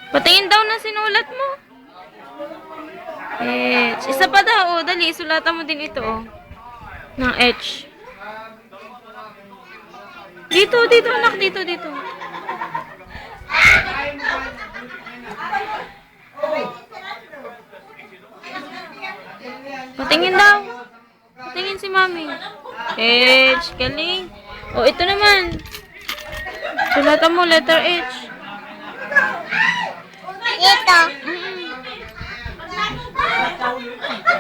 Patingin daw na sinulat mo. H. Isa pa daw. Dali, sulatan mo din ito. Ng H. Dito, dito anak. Dito, dito. Patingin daw. Patingin si mami. H. Galing. O, ito naman. Sulatan mo, letter H. Ito.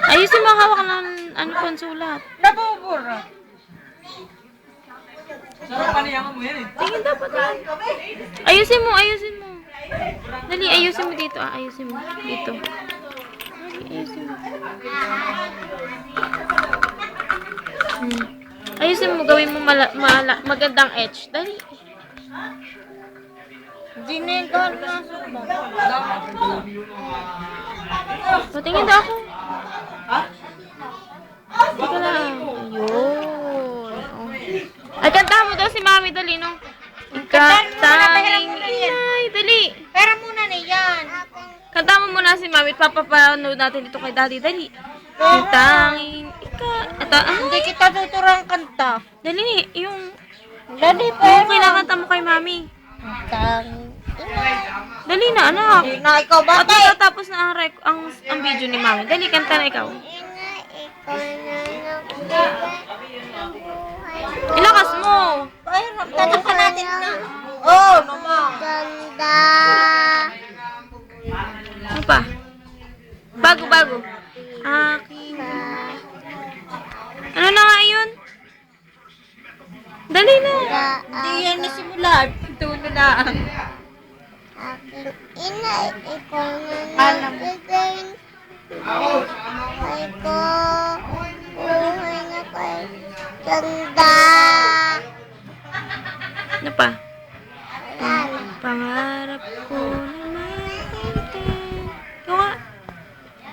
Ayusin mo hawak ng ano pansulat. Nabubura. Sarap paniyangan mo yan eh. Tingin dapat. Ayusin mo, ayusin mo. Dali, ayusin mo dito. Ayusin mo. Dito. Dali, ayusin mo. Ayusin mo, gawin mo magandang H. Dali. Ginegal na sulat. Patingin daw ako. Teka lang. Ayun. Oh. Ay, kantahan mo daw si mami. Dali, no? Tanging inay. Dali. Pero muna na yan. Kantahan mo muna si mami. Papapanood natin ito kay daddy. Dali. Tanging ito, ano? Hindi kita tuturang kanta. Dali, yung Dali yung kinakanta mo kay mami. Dali na, anak. Hindi na ikaw ba? At matatapos na ang video ni mami. Dali, kanta na ikaw. Ilakas mo. Ay, tatakpan natin na. Oh, naman. Ganda. Ano pa? Bago. Aking... Ano na nga yun? Dali na. Hindi yan nasimulan. Tuno na ang. Aking ina, ikaw na nagbigay. Buhay ko. Buhay na kay ganda. Ano pa? Pangarap ko na makita. Ikaw nga.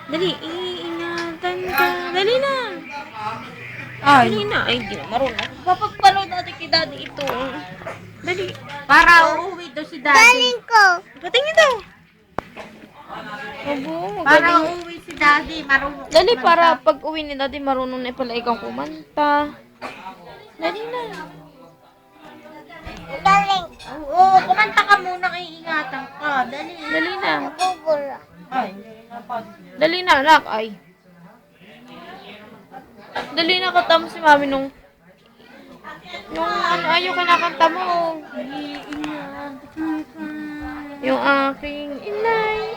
Dali, iingatan ka. Dali na. Dali na. Ay, hindi na marunong. Papagpalood natin kay daddy ito. Dali. Para uuwi daw si daddy. Galing ko. Patingin daw. Abo, Para magaling. uuwi si daddy. Marunong. Dali, para pag uwi ni daddy, marunong na pala ikaw kumanta. Dali na. Galing. Oo, kumanta ka muna kay ingatan ka. Dali. Dali na. Bubura. Ay, hindi na pag. Dali na, anak. Ay. Dali na, kanta mo si mami nung ano, ayaw kinakanta mo. Yung aking inay.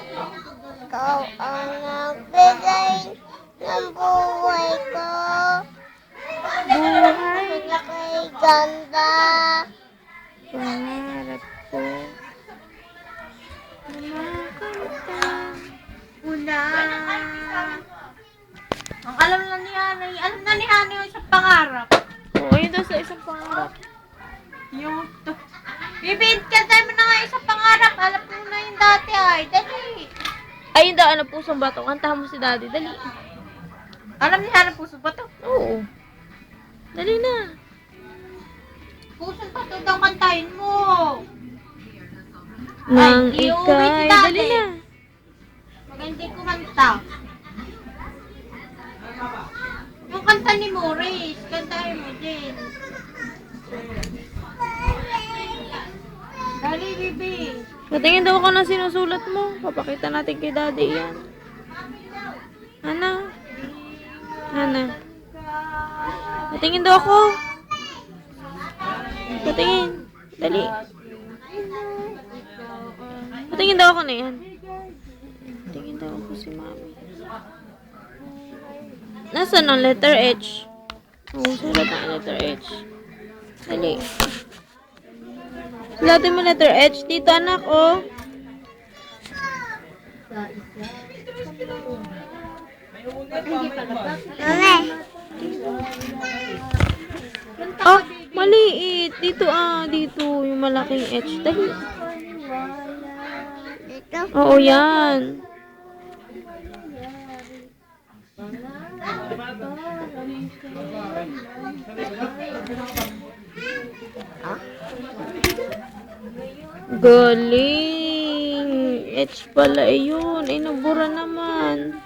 Ikaw ang nagbigay ng buhay ko. Buhay. Na kay ganda. Pangarap ko. Kumakanta. Una. Ang alam na ni Hanay. Alam na ni Hanay yung isang pangarap. Oo, yun daw sa isang pangarap. Yung to. Bibid ka tayo mo na nga isang pangarap. Alam mo na yung dati ay. Dali. Ayun daw, ano, pusong bato. Kantahan mo si daddy. Dali. Alam ni Hanay puso ba to? Oo. Dali na. Puso pa to daw kantahin mo. Nang Ay, iuwi si ikay. daddy. Dali na. Pag hindi kumanta. Yung kanta ni Maurice, kantahin mo din. Dali, Bibi. Patingin daw ako na sinusulat mo. Papakita natin kay daddy yan. Ana. Patingin daw ako. Patingin. Dali. Patingin daw ako na yan. Patingin daw ako si mami. Nasaan ang letter H? Oo, sulat ang letter H. Dali. Sulatin mo letter H. Dito, anak, oh. Mami. Oh, maliit. Dito, dito. Yung malaking H. Dali. Dito. Oo, yan. Galing. H pala yun. Ay, nabura naman.